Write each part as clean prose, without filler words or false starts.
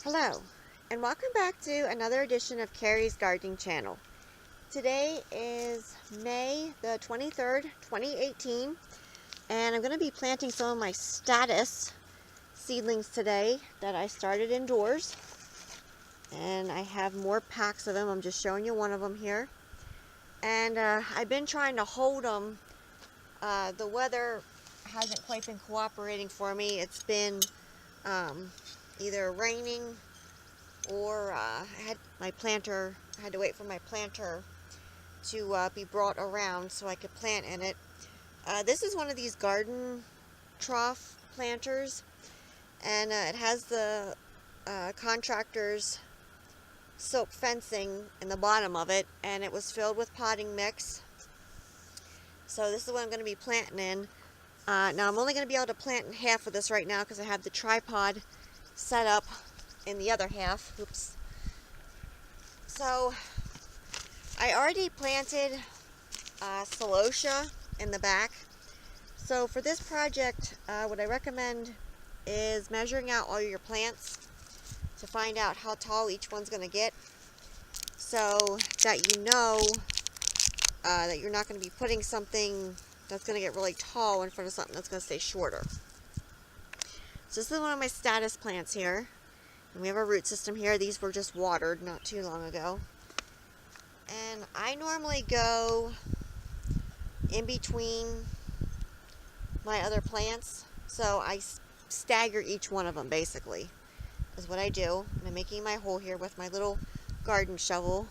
Hello, and welcome back to another edition of Carrie's Gardening Channel. Today is May the 23rd, 2018, and I'm going to be planting some of my statice seedlings today that I started indoors. And I have more packs of them. I'm just showing you one of them here. And I've been trying to hold them. The weather hasn't quite been cooperating for me. It's been either raining or I had to wait for my planter to be brought around so I could plant in it. This is one of these garden trough planters, and it has the contractor's silk fencing in the bottom of it, and it was filled with potting mix. So this is what I'm going to be planting in. Now I'm only going to be able to plant in half of this right now because I have the tripod set up in the other half. Oops. So I already planted celosia in the back. So for this project, what I recommend is measuring out all your plants to find out how tall each one's going to get, so that you know that you're not going to be putting something that's going to get really tall in front of something that's going to stay shorter. So this is one of my statice plants here. And we have a root system here. These were just watered not too long ago. And I normally go in between my other plants. So I stagger each one of them, basically, is what I do. And I'm making my hole here with my little garden shovel.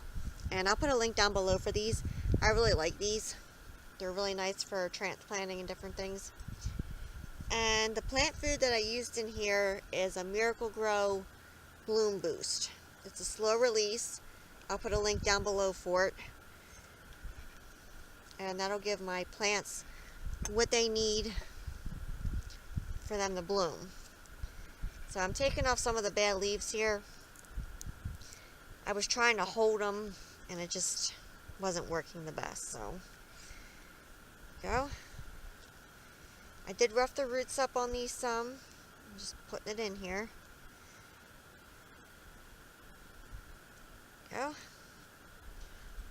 And I'll put a link down below for these. I really like these. They're really nice for transplanting and different things. And the plant food that I used in here is a Miracle-Gro Bloom Boost. It's a slow release. I'll put a link down below for it. And that'll give my plants what they need for them to bloom. So I'm taking off some of the bad leaves here. I was trying to hold them and it just wasn't working the best. So, go. I did rough the roots up on these some. I'm just putting it in here. Go.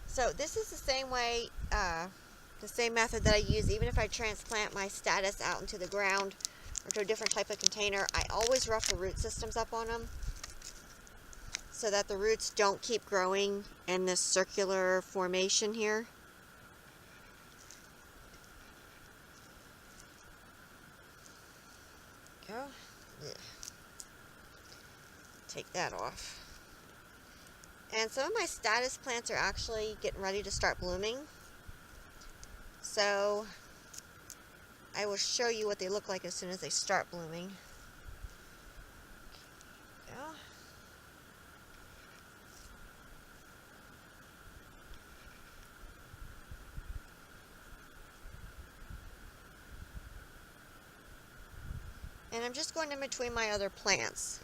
So this is the same way, the same method that I use even if I transplant my statice out into the ground or to a different type of container. I always rough the root systems up on them so that the roots don't keep growing in this circular formation here. Go. Yeah. Take that off. And some of my statice plants are actually getting ready to start blooming. So I will show you what they look like as soon as they start blooming. Go. And I'm just going in between my other plants.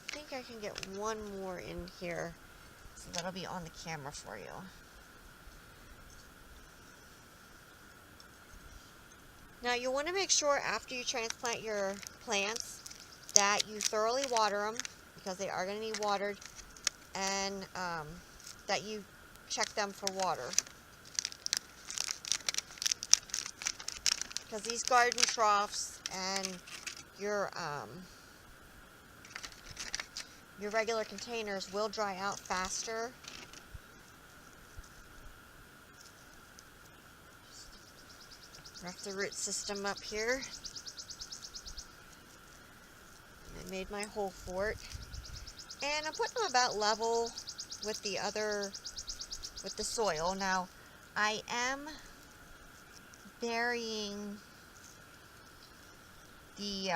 I think I can get one more in here, so that'll be on the camera for you. Now you want to make sure after you transplant your plants that you thoroughly water them, because they are going to need watered, and that you check them for water. Because these garden troughs and your regular containers will dry out faster. Rough the root system up here. I made my hole for it. And I'm putting them about level with the soil. Now, I am burying the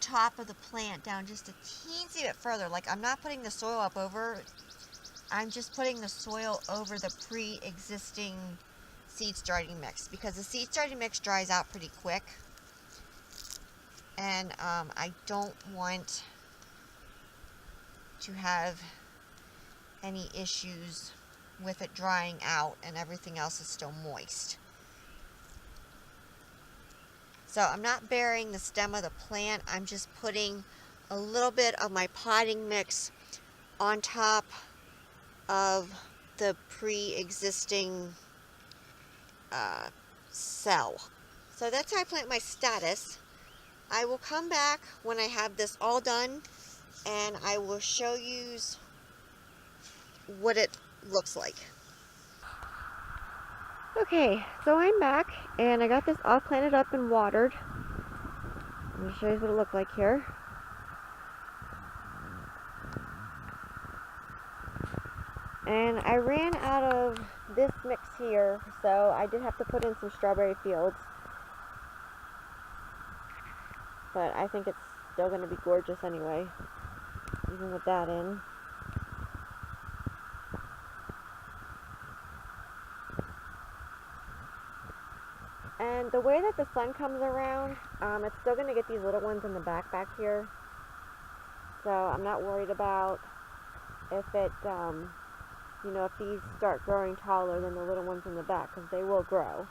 top of the plant down just a teensy bit further. Like, I'm not putting the soil up over, I'm just putting the soil over the pre-existing seed starting mix, because the seed starting mix dries out pretty quick, and I don't want to have any issues with it drying out and everything else is still moist. So I'm not burying the stem of the plant. I'm just putting a little bit of my potting mix on top of the pre-existing cell. So that's how I plant my statice. I will come back when I have this all done and I will show you what it looks like. Okay, so I'm back and I got this all planted up and watered. Let me show you what it looked like here. And I ran out of this mix here, so I did have to put in some strawberry fields. But I think it's still going to be gorgeous anyway, even with that in. And the way that the sun comes around, it's still going to get these little ones in the back here. So I'm not worried about if it, you know, if these start growing taller than the little ones in the back, because they will grow.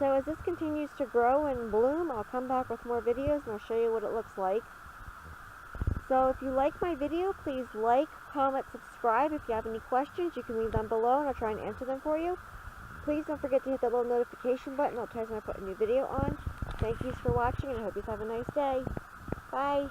So as this continues to grow and bloom, I'll come back with more videos and I'll show you what it looks like. So if you like my video, please like, comment, subscribe. If you have any questions, you can leave them below and I'll try and answer them for you. Please don't forget to hit the little notification button. I'll tell you when I put a new video on. Thank you for watching and I hope you have a nice day. Bye.